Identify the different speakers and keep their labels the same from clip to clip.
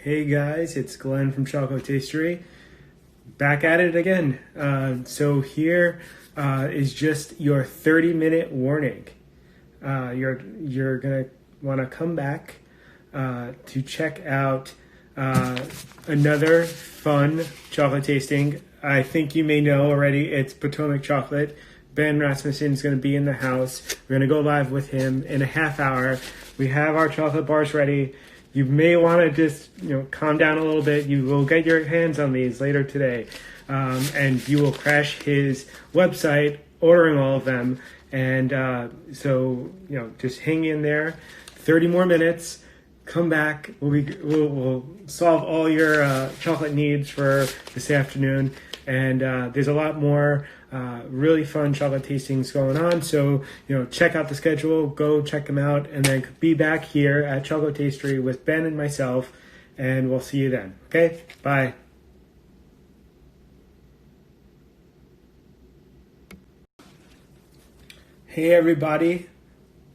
Speaker 1: Hey guys, it's Glenn from Chocotastery. Back at it again. So here is just your 30-minute warning. You're gonna want to come back to check out another fun chocolate tasting. I think you may know already. It's Potomac chocolate. Ben Rasmussen is going to be in the house. We're going to go live with him in a half hour. We have our chocolate bars ready. You may want to just calm down a little bit. You will get your hands on these later today, and you will crash his website ordering all of them. And so just hang in there. 30 more minutes. Come back. We'll solve all your chocolate needs for this afternoon. And there's a lot more really fun chocolate tastings going on. So, check out the schedule, go check them out, and then be back here at Chocotastery with Ben and myself, and we'll see you then. Okay? Bye. Hey, everybody.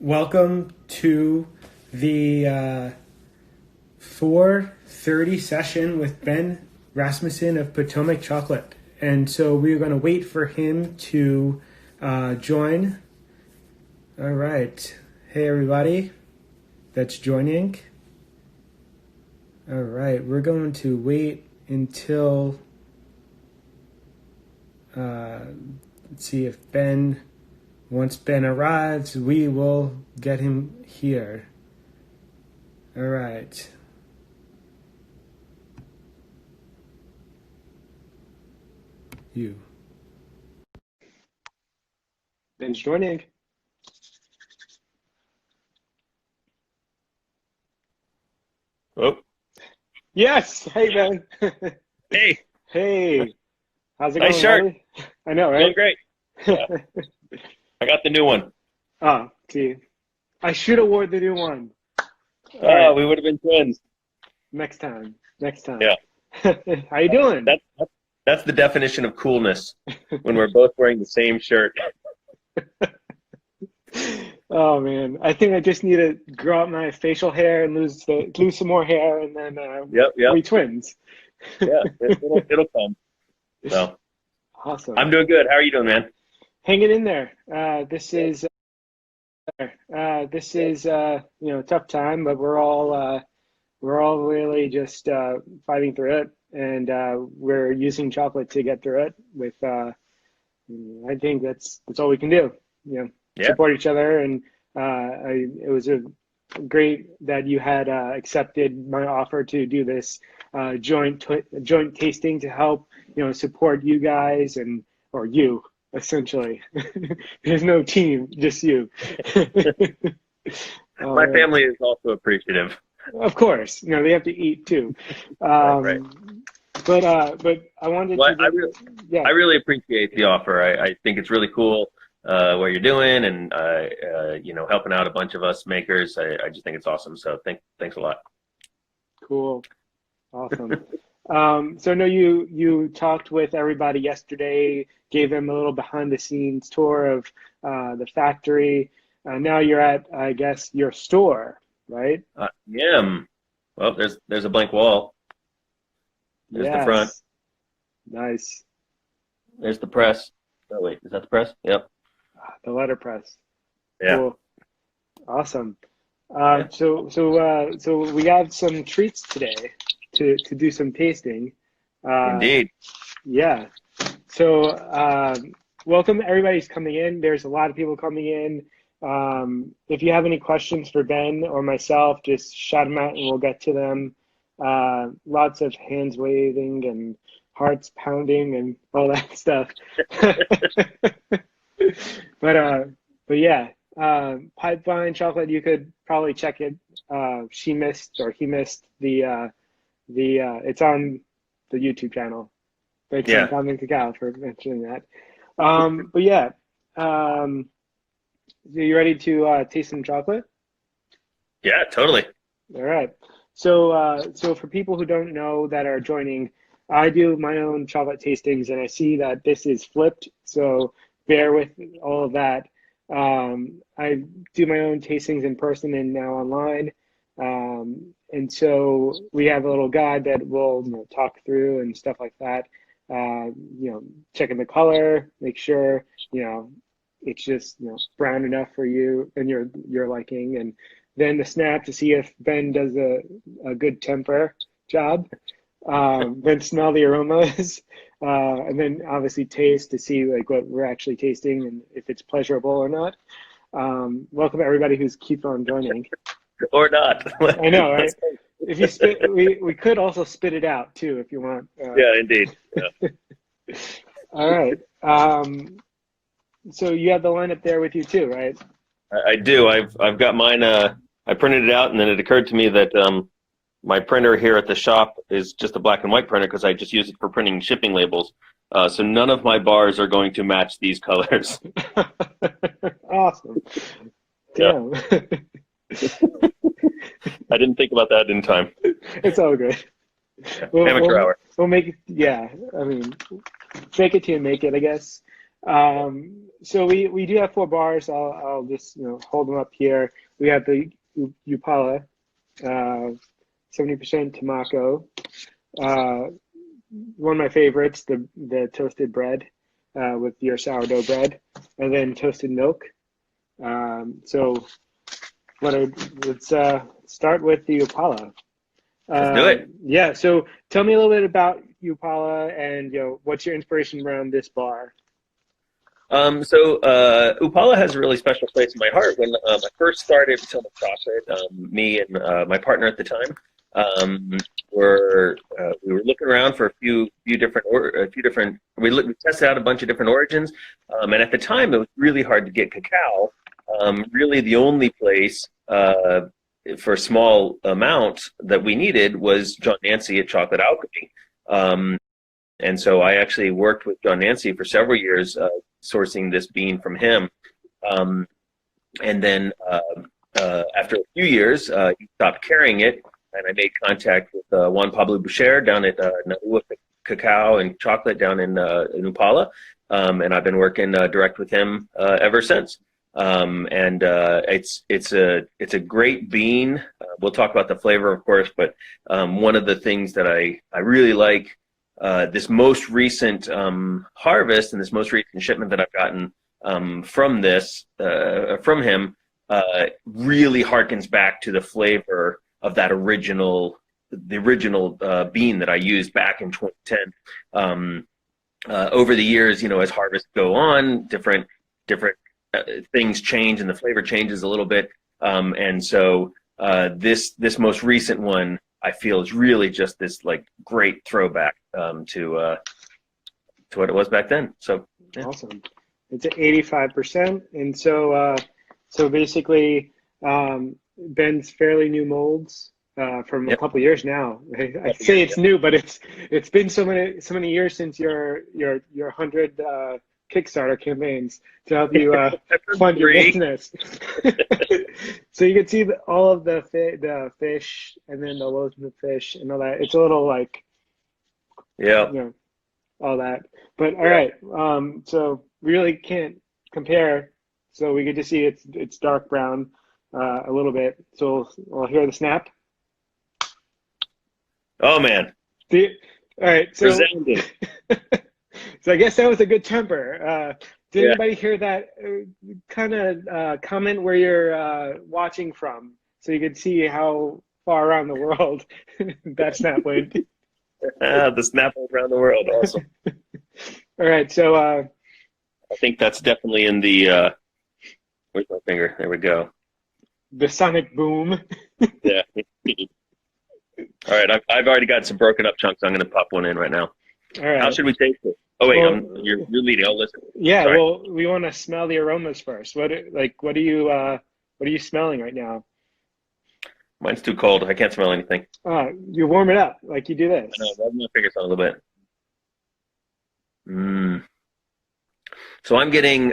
Speaker 1: Welcome to the 4:30 session with Ben Rasmussen of Potomac Chocolate. And so we're going to wait for him to join. All right. Hey, everybody that's joining. All right. We're going to wait until, let's see if once Ben arrives, we will get him here. All right. You. Ben's joining.
Speaker 2: Oh,
Speaker 1: Yes. Hey, Ben.
Speaker 2: hey,
Speaker 1: Hey. How's it
Speaker 2: nice
Speaker 1: going,
Speaker 2: shirt.
Speaker 1: buddy? I know,
Speaker 2: Doing
Speaker 1: right?
Speaker 2: great. Yeah, I got the new one.
Speaker 1: Oh, see. I should have worn the new one. All right.
Speaker 2: We would have been twins.
Speaker 1: Next time. Next time.
Speaker 2: Yeah,
Speaker 1: How you doing?
Speaker 2: that's the definition of coolness when we're both wearing the same shirt.
Speaker 1: Oh man, I think I just need to grow out my facial hair and lose some more hair, and then
Speaker 2: Yep.
Speaker 1: we twins.
Speaker 2: Yeah, it'll come. So
Speaker 1: Awesome.
Speaker 2: I'm doing good. How are you doing, man?
Speaker 1: Hanging in there. This is tough time, but we're all really just fighting through it, and we're using chocolate to get through it. I think that's all we can do.
Speaker 2: Yeah.
Speaker 1: Support each other, and it was great that you had accepted my offer to do this joint tasting to help support you guys or you essentially. There's no team, just you.
Speaker 2: My family is also appreciative.
Speaker 1: Of course, they have to eat too.
Speaker 2: Right.
Speaker 1: But I wanted
Speaker 2: Well,
Speaker 1: to.
Speaker 2: I really appreciate the offer. I think it's really cool what you're doing, and helping out a bunch of us makers. I just think it's awesome. So thanks a lot.
Speaker 1: Cool. Awesome. So I know you talked with everybody yesterday, gave them a little behind the scenes tour of the factory. Now you're at, I guess, your store, right?
Speaker 2: Yeah. Well, there's a blank wall. There's the front.
Speaker 1: Nice.
Speaker 2: There's the press. Oh wait, is that the press? Yep.
Speaker 1: The letterpress.
Speaker 2: Yeah.
Speaker 1: Cool. Awesome.
Speaker 2: Yeah.
Speaker 1: So we have some treats today to do some tasting.
Speaker 2: Indeed.
Speaker 1: Yeah. So welcome everybody's coming in. There's a lot of people coming in. If you have any questions for Ben or myself, just shout them out and we'll get to them. Lots of hands waving and hearts pounding and all that stuff. But yeah, Pipeline Chocolate, you could probably check it. He missed the it's on the YouTube channel. Thanks,
Speaker 2: Yeah.
Speaker 1: Uncommon Cacao, for mentioning that. But yeah, are you ready to taste some chocolate?
Speaker 2: Yeah, totally.
Speaker 1: All right. So for people who don't know that are joining, I do my own chocolate tastings, and I see that this is flipped, so bear with all of that. I do my own tastings in person and now online. And so we have a little guide that we'll talk through and stuff like that. Checking the color, make sure it's just brown enough for you and your liking, and then the snap to see if Ben does a good temper job. Then smell the aromas, and then obviously taste to see like what we're actually tasting and if it's pleasurable or not. Welcome everybody who's keep on joining.
Speaker 2: Or not.
Speaker 1: I know, right? If you spit, we could also spit it out too if you want.
Speaker 2: Yeah, indeed. Yeah.
Speaker 1: All right. So you have the lineup there with you too, right?
Speaker 2: I do. I've got mine. I printed it out, and then it occurred to me that my printer here at the shop is just a black and white printer because I just use it for printing shipping labels. So none of my bars are going to match these colors.
Speaker 1: Awesome. Damn.
Speaker 2: I didn't think about that in time.
Speaker 1: It's all good.
Speaker 2: Amateur hour.
Speaker 1: We'll make it. Yeah, I mean, fake it till you make it, I guess. So we do have 4 bars. I'll just hold them up here. We have the Upala, 70% Tomaco. One of my favorites, the toasted bread with your sourdough bread, and then toasted milk. So let's start with the Upala.
Speaker 2: Let's do it.
Speaker 1: Yeah. So tell me a little bit about Upala and what's your inspiration around this bar?
Speaker 2: Upala has a really special place in my heart. When I first started Potomac Chocolate, me and my partner at the time we were looking around for a few different. We tested out a bunch of different origins, and at the time it was really hard to get cacao. Really, the only place for a small amount that we needed was John Nancy at Chocolate Alchemy. And so I actually worked with John Nancy for several years, sourcing this bean from him. And then after a few years, he stopped carrying it, and I made contact with Juan Pablo Boucher down at Nahua Cacao and Chocolate down in Upala. And I've been working direct with him ever since. It's a great bean. We'll talk about the flavor, of course, but one of the things that I really like, this most recent harvest and this most recent shipment that I've gotten from him really harkens back to the flavor of the original bean that I used back in 2010. Over the years, as harvests go on, different things change and the flavor changes a little bit. And so this most recent one, I feel, is really just this like great throwback to what it was back then. So yeah.
Speaker 1: Awesome. It's at 85%, and so basically Ben's fairly new molds from a couple years now. I say it's new, but it's been so many years since your 100 Kickstarter campaigns to help you fund your business. So you can see all of the fish and then the loaves of fish and all that. It's a little like, all that. But all right, so we really can't compare. So we get to see it's dark brown a little bit. So we'll hear the snap.
Speaker 2: Oh man!
Speaker 1: All right, so.
Speaker 2: Resounding.
Speaker 1: So I guess that was a good temper. Did anybody hear that kind of comment where you're watching from, so you could see how far around the world that snap went?
Speaker 2: The snap around the world, awesome.
Speaker 1: All right, so
Speaker 2: I think that's definitely in the. Where's my finger? There we go.
Speaker 1: The sonic boom.
Speaker 2: Yeah. All right, I've already got some broken up chunks. I'm going to pop one in right now.
Speaker 1: All right.
Speaker 2: How should we taste it? Oh wait, you're leading. I'll listen.
Speaker 1: Yeah,
Speaker 2: Sorry.
Speaker 1: well, we want to smell the aromas first. What are you smelling right now?
Speaker 2: Mine's too cold. I can't smell anything.
Speaker 1: You warm it up like you do this.
Speaker 2: I know. Rub my fingers on a little bit. So I'm getting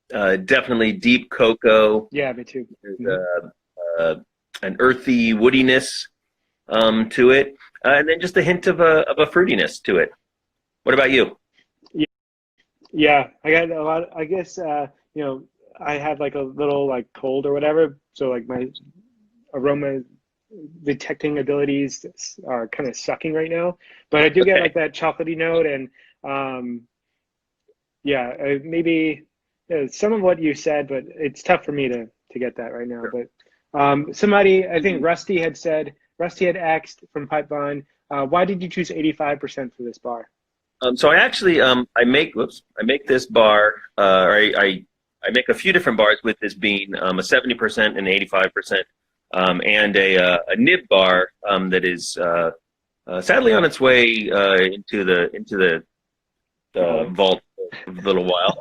Speaker 2: definitely deep cocoa.
Speaker 1: Yeah, me too.
Speaker 2: There's an earthy woodiness to it, and then just a hint of a fruitiness to it. What about you?
Speaker 1: Yeah, I got a lot. I guess I had like a little like cold or whatever, so like my aroma detecting abilities are kind of sucking right now, but I do get like that chocolatey note, and maybe some of what you said, but it's tough for me to get that right now. But somebody, I think Rusty had asked from Pipeline, why did you choose 85% for this bar?
Speaker 2: So I actually I make this bar, I make a few different bars with this bean, a 70% and 85%, and a nib bar that is sadly on its way into the vault a little while.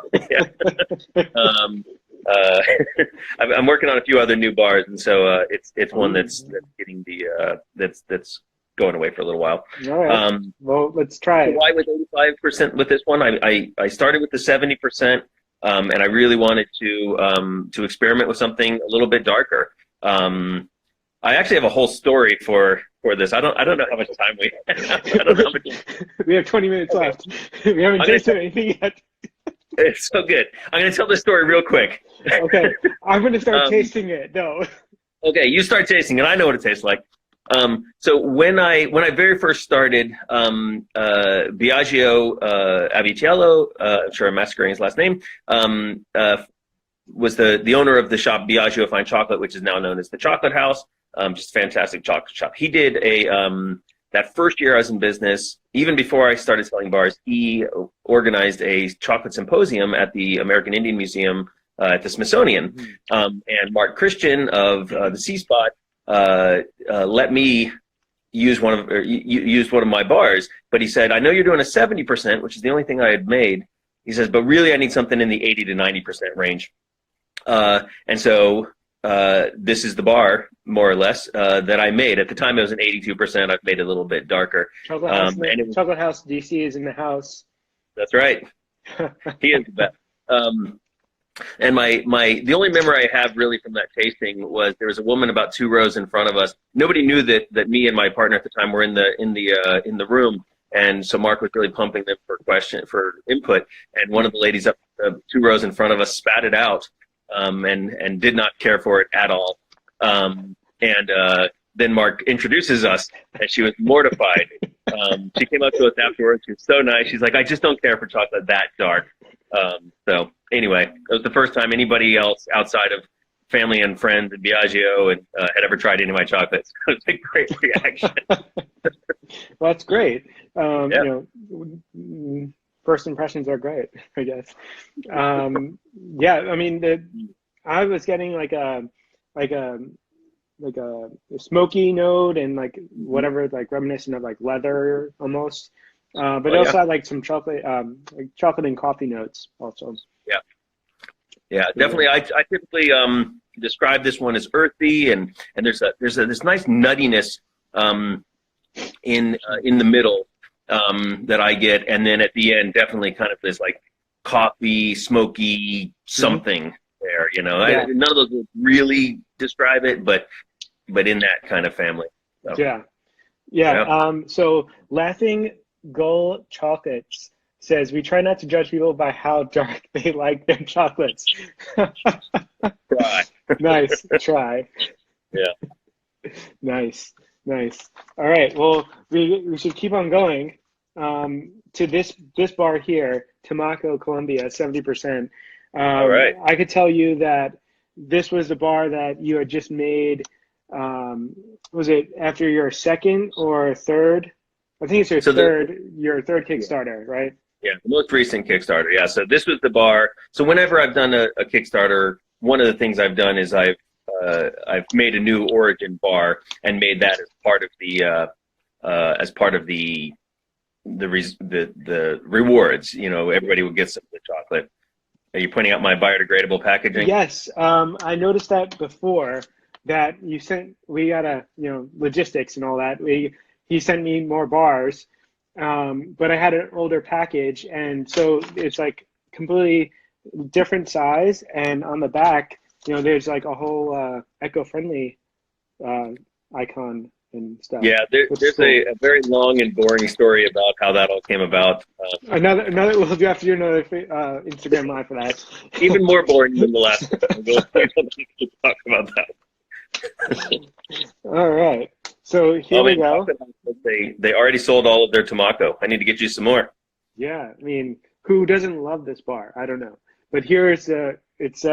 Speaker 2: I'm working on a few other new bars, and so it's one that's getting that's going away for a little while.
Speaker 1: All right. Well, let's try it.
Speaker 2: Why with 85% with this one? I started with the 70%, and I really wanted to experiment with something a little bit darker. I actually have a whole story for this. I don't know how much time we have. I don't know how much...
Speaker 1: We have 20 minutes left. We haven't tasted anything yet.
Speaker 2: It's so good. I'm going to tell this story real quick.
Speaker 1: Okay. I'm going to start tasting it, though.
Speaker 2: Okay, you start tasting it. I know what it tastes like. So when I very first started, Biagio Avitiello, I'm sure I'm massacring his last name, was the owner of the shop Biagio Fine Chocolate, which is now known as the Chocolate House. Just fantastic chocolate shop. He did that first year I was in business, even before I started selling bars, he organized a chocolate symposium at the American Indian Museum at the Smithsonian. And Mark Christian of the C-Spot let me use one of my bars, but he said, I know you're doing a 70%, which is the only thing I had made. He says, but really I need something in the 80 to 90% range. And so this is the bar, more or less, that I made. At the time, it was an 82%. I've made it a little bit darker.
Speaker 1: Chocolate House DC is in the house.
Speaker 2: That's right. He is the best. And the only memory I have really from that tasting was there was a woman about 2 rows in front of us. Nobody knew that me and my partner at the time were in the room. And so Mark was really pumping them for input. And one of the ladies up 2 rows in front of us spat it out. And did not care for it at all. Then Mark introduces us, and she was mortified. She came up to us afterwards. She was so nice. She's like, I just don't care for chocolate that dark. So anyway, it was the first time anybody else outside of family and friends and Biagio had ever tried any of my chocolates. It was a great reaction.
Speaker 1: Well, that's great. You know, first impressions are great, I guess. Yeah, I mean, I was getting like a smoky note and like whatever, like reminiscent of like leather almost. But also had like some chocolate, like chocolate and coffee notes also. Yeah, definitely. I typically describe this one as earthy, and there's this nice nuttiness in the middle. That I get, and then at the end, definitely kind of this like coffee, smoky something there. You know, Yeah.
Speaker 2: none of those would really describe it, but in that kind of family. So.
Speaker 1: Yeah. So Laughing Gull Chocolates says we try not to judge people by how dark they like their chocolates.
Speaker 2: Try.
Speaker 1: Nice try.
Speaker 2: Yeah.
Speaker 1: Nice. All right. Well, we should keep on going to this bar here, Tamaco, Colombia, 70%.
Speaker 2: All right.
Speaker 1: I could tell you that this was the bar that you had just made. Was it after your second or third? I think it's your third Kickstarter, right?
Speaker 2: Yeah, the most recent Kickstarter. Yeah. So this was the bar. So whenever I've done a Kickstarter, one of the things I've done is I've made a new origin bar and made that as part of the rewards. You know, everybody would get some of the chocolate. Are you pointing out my biodegradable packaging?
Speaker 1: Yes, I noticed that before that we got logistics and all that. He sent me more bars, but I had an older package, and so it's like completely different size, and on the back, you know, there's like a whole eco-friendly icon and stuff.
Speaker 2: Yeah, there's cool. a very long and boring story about how that all came about.
Speaker 1: Another we'll have to do another Instagram live for that.
Speaker 2: Even more boring than the last one. We'll talk about that.
Speaker 1: All right. So here
Speaker 2: Oh
Speaker 1: we
Speaker 2: man,
Speaker 1: go.
Speaker 2: Chocolate House, they already sold all of their Tomaco. I need to get you some more.
Speaker 1: Yeah, I mean, who doesn't love this bar? I don't know. But here's it's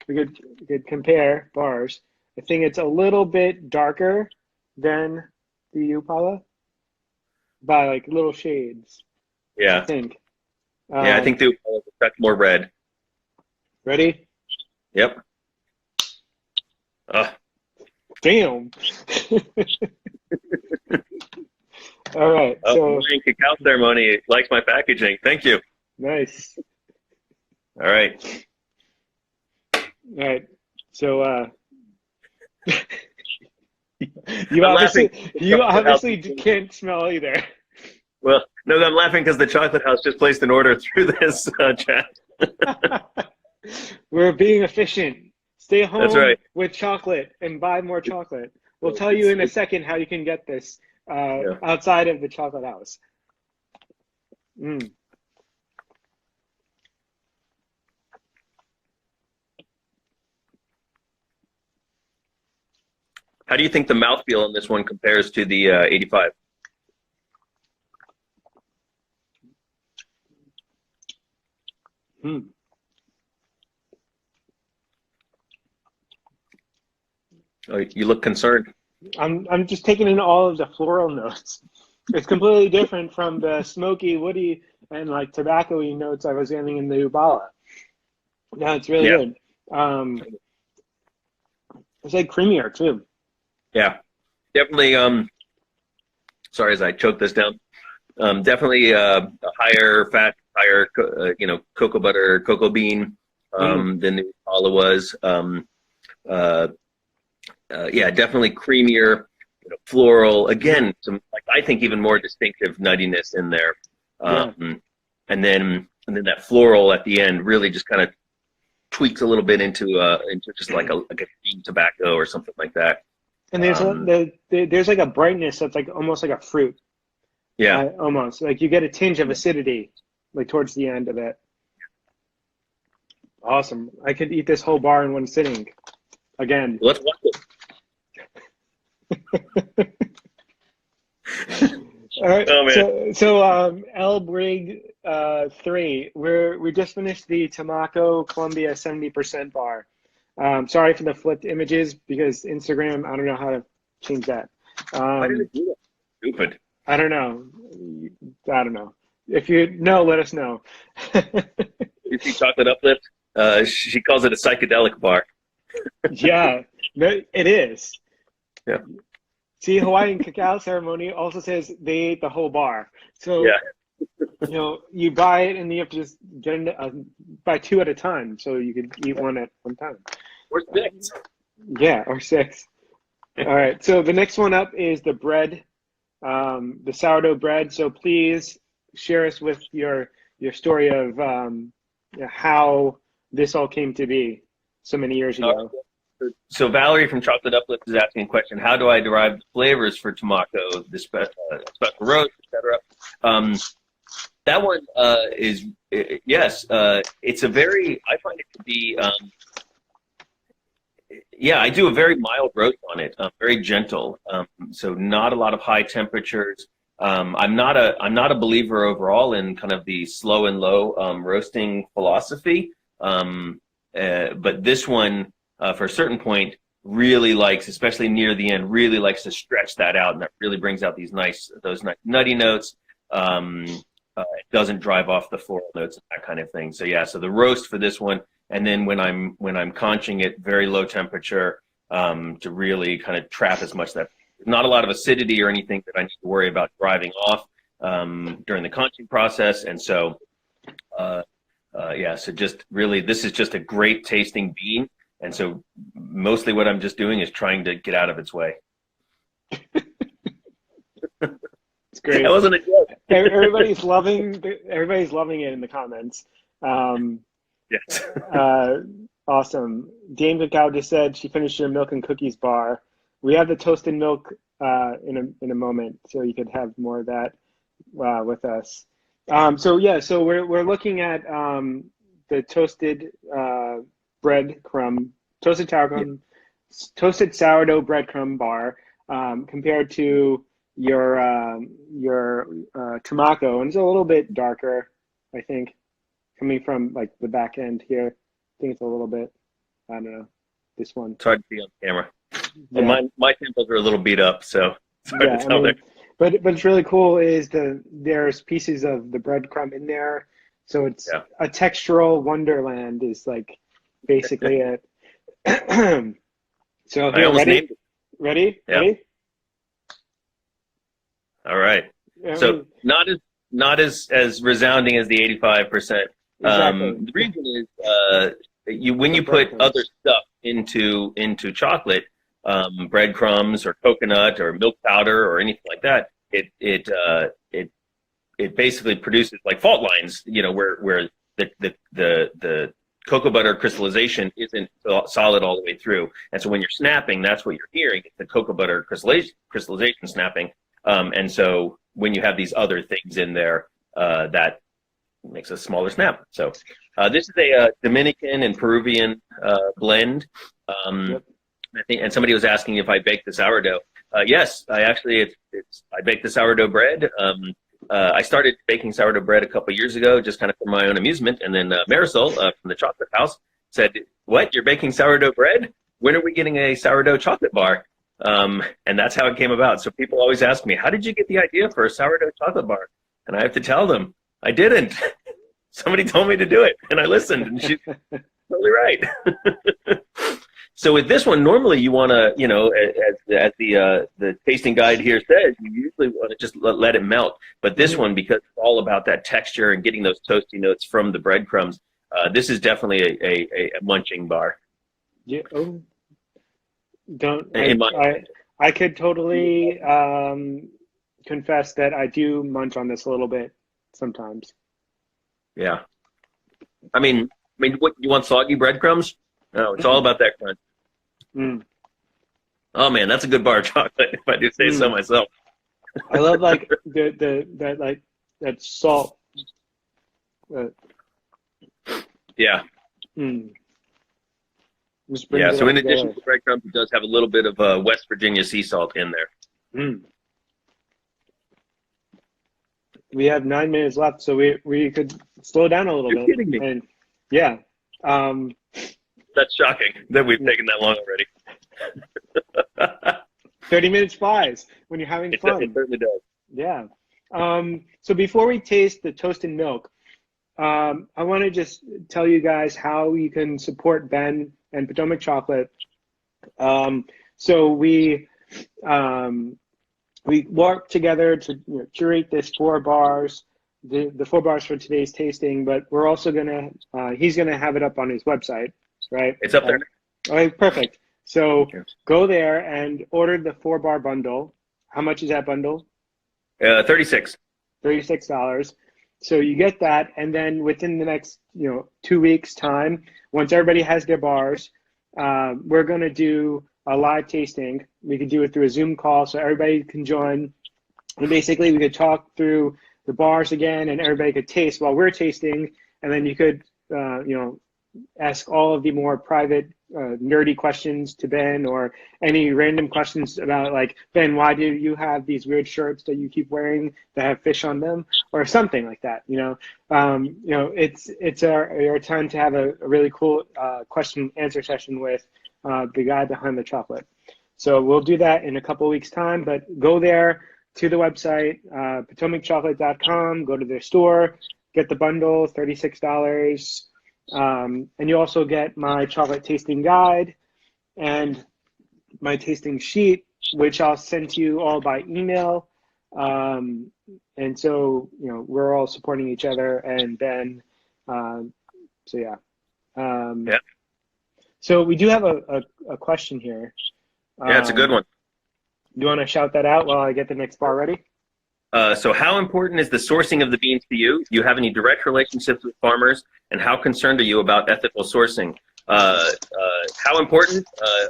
Speaker 1: we could compare bars. I think it's a little bit darker than the Upala by like little shades, I
Speaker 2: Yeah,
Speaker 1: think.
Speaker 2: yeah. I think they a touch more red.
Speaker 1: Ready?
Speaker 2: Yep. Oh,
Speaker 1: Damn. All right,
Speaker 2: oh,
Speaker 1: so
Speaker 2: Hawaiian Cacao Ceremony likes my packaging. Thank you.
Speaker 1: nice.
Speaker 2: All right.
Speaker 1: All right, so you
Speaker 2: I'm laughing.
Speaker 1: obviously
Speaker 2: The
Speaker 1: you
Speaker 2: Chocolate House.
Speaker 1: obviously can't smell either.
Speaker 2: Well, no, I'm laughing because the Chocolate House just placed an order through this chat.
Speaker 1: We're being efficient. Stay
Speaker 2: That's
Speaker 1: home
Speaker 2: right.
Speaker 1: with chocolate and buy more chocolate. We'll tell you
Speaker 2: It's,
Speaker 1: in a second how you can get this
Speaker 2: yeah.
Speaker 1: outside of the chocolate house. Mm.
Speaker 2: How do you think the mouthfeel on this one compares to the 85?
Speaker 1: Mm.
Speaker 2: Oh, you look concerned.
Speaker 1: I'm just taking in all of the floral notes. It's completely different from the smoky, woody, and like tobacco-y notes I was getting in the Ubala. Yeah, it's really
Speaker 2: Yeah,
Speaker 1: good. Um, it's like creamier too.
Speaker 2: yeah. Definitely. Sorry, as I choke this down. Definitely a higher fat, higher cocoa butter, cocoa bean
Speaker 1: Mm.
Speaker 2: than the Impala was. Uh, yeah, definitely creamier, floral. Again, some like I think even more distinctive nuttiness in there.
Speaker 1: Yeah.
Speaker 2: And then that floral at the end really just kind of tweaks a little bit into just like a green tobacco or something like that.
Speaker 1: And
Speaker 2: Um,
Speaker 1: there's like a brightness that's like almost like a fruit.
Speaker 2: yeah,
Speaker 1: Almost like you get a tinge of acidity like towards the end of it. Awesome. I could eat this whole bar in one sitting again.
Speaker 2: let's watch it.
Speaker 1: All right.
Speaker 2: Oh man,
Speaker 1: So El Brig 3. We just finished the Tamaco Columbia 70% bar. Sorry for the flipped images because Instagram, I don't know how to change that.
Speaker 2: why did
Speaker 1: Um,
Speaker 2: it do that? Stupid.
Speaker 1: I don't know. I don't know. If you know, let us know.
Speaker 2: You see chocolate uplift? She calls it a psychedelic bar.
Speaker 1: Yeah, no, it is.
Speaker 2: Yeah,
Speaker 1: See, Hawaiian Cacao Ceremony also says they ate the whole bar. So,
Speaker 2: yeah.
Speaker 1: you buy it and you have to just buy two at a time so you could eat one at one time.
Speaker 2: We're six.
Speaker 1: Yeah, or six. All right. So the next one up is the bread, the sourdough bread. So please share us with your story of how this all came to be so many years ago.
Speaker 2: So Valerie from Chocolate Uplift is asking a question: how do I derive the flavors for Tomaco, the special roast, etc.? That one is yes. It's a very. I find it to be. Yeah, I do a very mild roast on it. Very gentle. So not a lot of high temperatures. I'm not a believer overall in kind of the slow and low roasting philosophy. But this one, for a certain point, really likes, especially near the end, really likes to stretch that out, and that really brings out those nice nutty notes. It doesn't drive off the floral notes and that kind of thing. So yeah, so the roast for this one, and then when I'm conching it, very low temperature to really kind of trap as much that not a lot of acidity or anything that I need to worry about driving off during the conching process, and so. Yeah, so just really, this is just a great tasting bean, and so mostly what I'm just doing is trying to get out of its way.
Speaker 1: It's
Speaker 2: That
Speaker 1: great.
Speaker 2: wasn't a joke.
Speaker 1: Everybody's loving it in the comments. Um,
Speaker 2: Yes.
Speaker 1: awesome. Dame Cacao just said she finished her milk and cookies bar. We have the toasted milk in a moment, so you could have more of that with us. So yeah, so we're looking at the toasted bread crumb, toasted tower
Speaker 2: Yeah.
Speaker 1: crumb, toasted sourdough breadcrumb bar compared to your Tomako, and it's a little bit darker, I think, coming from like the back end here. I think it's a little bit, I don't know, this one.
Speaker 2: It's hard to see on camera.
Speaker 1: Yeah.
Speaker 2: Well, my temples are a little beat up, so it's hard to tell there.
Speaker 1: But it's really cool is there's pieces of the breadcrumb in there, so it's a textural wonderland is like basically it. So here, ready?
Speaker 2: Yeah.
Speaker 1: Ready?
Speaker 2: All right. So not as resounding as the 85%.
Speaker 1: Exactly.
Speaker 2: The reason is when you put other stuff into chocolate, breadcrumbs or coconut or milk powder or anything like that, it basically produces like fault lines, where the cocoa butter crystallization isn't solid all the way through. And so when you're snapping, that's what you're hearing, the cocoa butter crystallization snapping. And so when you have these other things in there, that makes a smaller snap. So this is a Dominican and Peruvian blend. I think, and somebody was asking if I baked the sourdough. Yes, I actually, I baked the sourdough bread. I started baking sourdough bread a couple of years ago, just kind of for my own amusement. And then Marisol from the chocolate house said, "What, you're baking sourdough bread? When are we getting a sourdough chocolate bar?" And that's how it came about. So people always ask me, how did you get the idea for a sourdough chocolate bar? And I have to tell them, I didn't. Somebody told me to do it, and I listened, and she's totally right. So with this one, normally you want to, as the tasting guide here says, you usually want to just let it melt. But this one, because it's all about that texture and getting those toasty notes from the breadcrumbs, this is definitely a munching bar.
Speaker 1: Yeah. Oh. I could totally confess that I do munch on this a little bit sometimes.
Speaker 2: Yeah. I mean, what, you want soggy breadcrumbs? No, it's all about that crunch.
Speaker 1: Mm.
Speaker 2: Oh man, that's a good bar of chocolate, if I do say so myself.
Speaker 1: I love like that salt.
Speaker 2: Yeah.
Speaker 1: Mm.
Speaker 2: Yeah. So in addition to the breadcrumbs, it does have a little bit of West Virginia sea salt in there.
Speaker 1: Mm. We have 9 minutes left, so we could slow down a little bit.
Speaker 2: You're kidding me.
Speaker 1: And, yeah.
Speaker 2: That's shocking that we've taken that long already.
Speaker 1: 30 minutes flies when you're having fun.
Speaker 2: It certainly does.
Speaker 1: Yeah. So before we taste the toasted milk, I want to just tell you guys how you can support Ben and Potomac Chocolate. So we work together to curate this 4 bars, the 4 bars for today's tasting, but we're also he's gonna have it up on his website, right?
Speaker 2: It's up there.
Speaker 1: All right, perfect. So go there and order the 4-bar bundle. How much is that bundle?
Speaker 2: $36.
Speaker 1: $36. So you get that, and then within the next 2 weeks time, once everybody has their bars, we're gonna do a live tasting. We could do it through a Zoom call, so everybody can join. And basically, we could talk through the bars again, and everybody could taste while we're tasting. And then you could, ask all of the more private, nerdy questions to Ben, or any random questions about like, Ben, why do you have these weird shirts that you keep wearing that have fish on them, or something like that. It's our time to have a really cool question and answer session with the guy behind the chocolate. So we'll do that in a couple of weeks time, but go there to the website, potomacchocolate.com, go to their store, get the bundle, $36. And you also get my chocolate tasting guide and my tasting sheet, which I'll send to you all by email. And so, we're all supporting each other, and Ben, so yeah. So we do have a question here.
Speaker 2: Yeah, it's a good one.
Speaker 1: You want to shout that out while I get the next bar ready?
Speaker 2: So how important is the sourcing of the beans to you? Do you have any direct relationships with farmers? And how concerned are you about ethical sourcing? How important?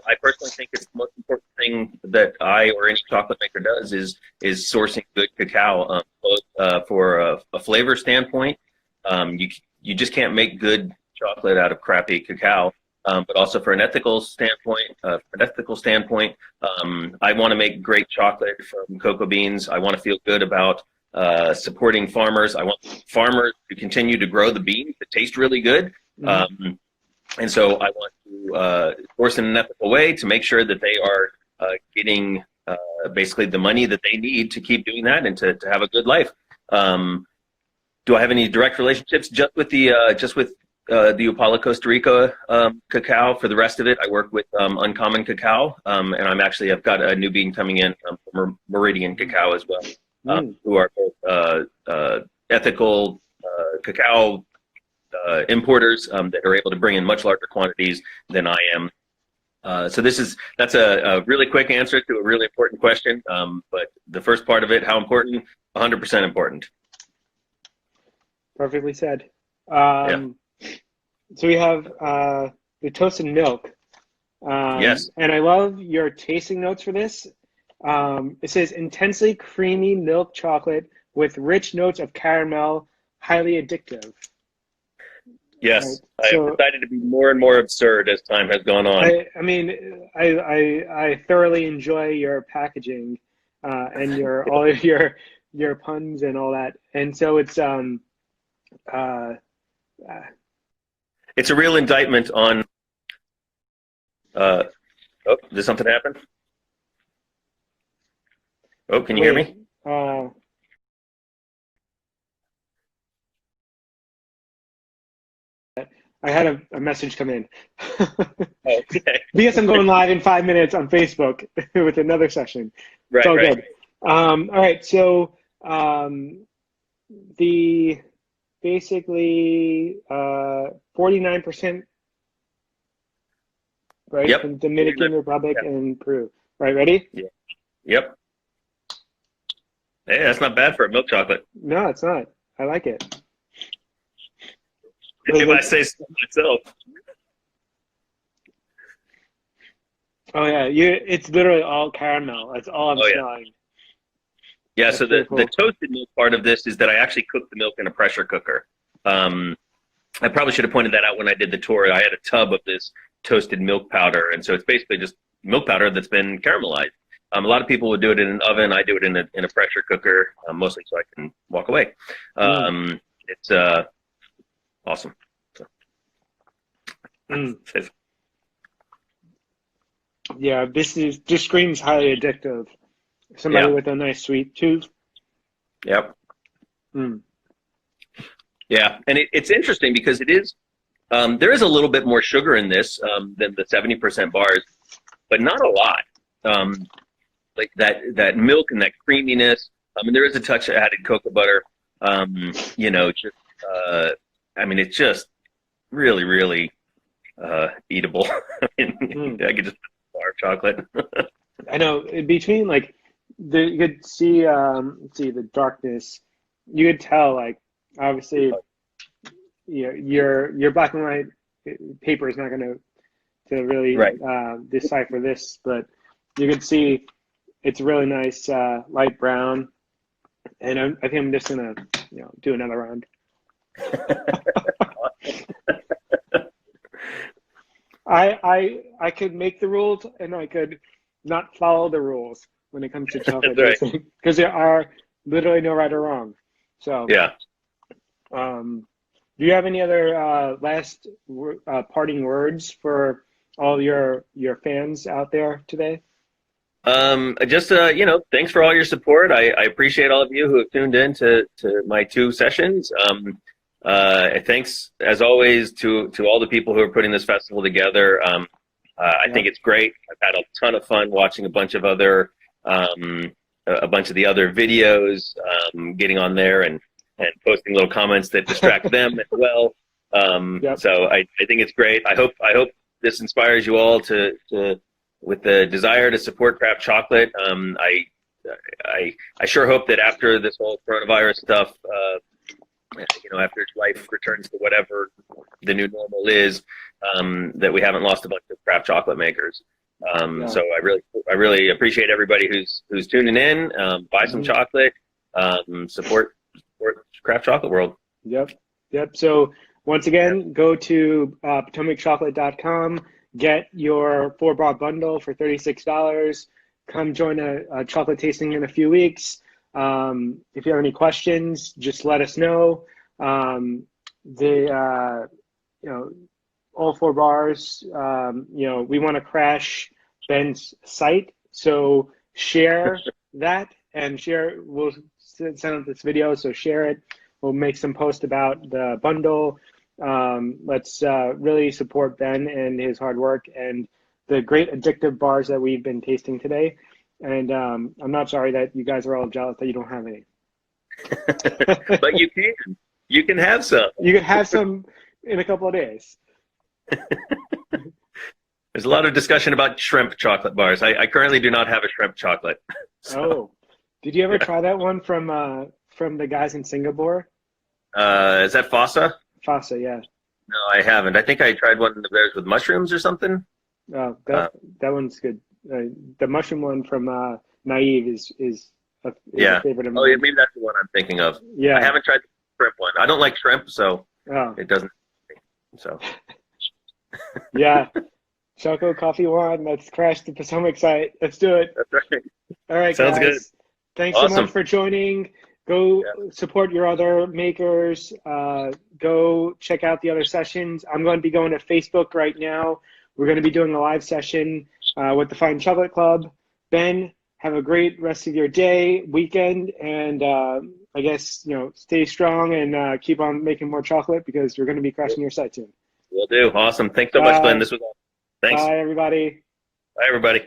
Speaker 2: I personally think it's the most important thing that I or any chocolate maker does is sourcing good cacao, both for a flavor standpoint. You just can't make good chocolate out of crappy cacao. but also for an ethical standpoint. I want to make great chocolate from cocoa beans. I want to feel good about supporting farmers. I want farmers to continue to grow the beans that taste really good. And so I want to source in an ethical way to make sure that they are getting basically the money that they need to keep doing that and to have a good life. Do I have any direct relationships just with the Upala Costa Rica cacao? For the rest of it, I work with Uncommon Cacao, and I've got a new bean coming in from Meridian Cacao as well, who are both ethical cacao importers that are able to bring in much larger quantities than I am. So that's a really quick answer to a really important question. But the first part of it, how important? 100% important.
Speaker 1: Perfectly said. So we have the toasted milk.
Speaker 2: Yes.
Speaker 1: And I love your tasting notes for this. It says intensely creamy milk chocolate with rich notes of caramel, highly addictive.
Speaker 2: Yes,
Speaker 1: right. So,
Speaker 2: I've decided to be more and more absurd as time has gone on.
Speaker 1: I thoroughly enjoy your packaging and all of your puns and all that. And so it's
Speaker 2: it's a real indictment on. Did something happen? Oh, can you hear me?
Speaker 1: I had a message come in.
Speaker 2: Okay.
Speaker 1: Because I'm going live in 5 minutes on Facebook with another session.
Speaker 2: Right,
Speaker 1: it's all
Speaker 2: right.
Speaker 1: good. All right, so the basically 49%, right?
Speaker 2: Yep.
Speaker 1: From Dominican Republic and Peru. Right, ready?
Speaker 2: Yeah. Yep. Hey, that's not bad for a milk chocolate.
Speaker 1: No, it's not. I like it.
Speaker 2: If I say so myself.
Speaker 1: Oh yeah, it's literally all caramel. That's all I'm smelling.
Speaker 2: Yeah,
Speaker 1: That's
Speaker 2: so
Speaker 1: cool.
Speaker 2: the toasted milk part of this is that I actually cook the milk in a pressure cooker. I probably should have pointed that out when I did the tour. I had a tub of this toasted milk powder, and so it's basically just milk powder that's been caramelized. A lot of people would do it in an oven. I do it in a pressure cooker, mostly so I can walk away. It's awesome. So.
Speaker 1: Yeah, this screams highly addictive. Somebody with a nice sweet tooth.
Speaker 2: Yep. Yeah, and it's interesting because it is there is a little bit more sugar in this than the 70% bars, but not a lot. Like that milk and that creaminess. There is a touch of added cocoa butter. It's just really, really eatable. I could just bar of chocolate.
Speaker 1: I know. Between you could see the darkness. You could tell obviously your black and white paper is not going to really decipher this, but you could see it's really nice light brown. And I think I'm just gonna do another round. I could make the rules and I could not follow the rules when it comes to chocolate tasting, because there are literally no right or wrong. So do you have any other last parting words for all your fans out there today? Thanks for all your support. I appreciate all of you who have tuned in to my 2 sessions. Thanks as always to all the people who are putting this festival together. I think it's great. I've had a ton of fun watching a bunch of the other videos, getting on there and posting little comments that distract them as well. So I think it's great. I hope this inspires you all to with the desire to support craft chocolate. I sure hope that after this whole coronavirus stuff, after life returns to whatever the new normal is, that we haven't lost a bunch of craft chocolate makers. So I really appreciate everybody who's tuning in. Buy some chocolate, support craft chocolate world. Yep. So once again, go to PotomacChocolate.com, get your 4-bar bundle for $36. Come join a chocolate tasting in a few weeks. If you have any questions, just let us know. All 4 bars, we want to crash Ben's site. So share that and we'll send out this video. So share it. We'll make some posts about the bundle. Let's really support Ben and his hard work and the great addictive bars that we've been tasting today. And I'm not sorry that you guys are all jealous that you don't have any.
Speaker 2: But you can. You can have some.
Speaker 1: You can have some in a couple of days.
Speaker 2: There's a lot of discussion about shrimp chocolate bars. I currently do not have a shrimp chocolate. So.
Speaker 1: Oh, did you ever try that one from the guys in Singapore?
Speaker 2: Is that Fossa?
Speaker 1: Fossa, yeah.
Speaker 2: No, I haven't. I think I tried one of theirs with mushrooms or something.
Speaker 1: Oh, that one's good. The mushroom one from Naive is a favorite of mine.
Speaker 2: Oh, yeah, maybe that's the one I'm thinking of.
Speaker 1: Yeah.
Speaker 2: I haven't tried the shrimp one. I don't like shrimp, so it doesn't. So.
Speaker 1: Yeah. Choco Coffee One. Let's crash the Potomac site. Let's do it.
Speaker 2: That's right.
Speaker 1: All right,
Speaker 2: Sounds
Speaker 1: guys.
Speaker 2: good.
Speaker 1: Thanks so much for joining. Go support your other makers. Go check out the other sessions. I'm going to be going to Facebook right now. We're going to be doing a live session with the Fine Chocolate Club. Ben, have a great rest of your day, weekend, and I guess, stay strong and keep on making more chocolate because we're going to be crashing your site soon.
Speaker 2: Will do. Awesome. Thanks so much, Glenn. This was awesome. Thanks.
Speaker 1: Bye, everybody.
Speaker 2: Bye, everybody.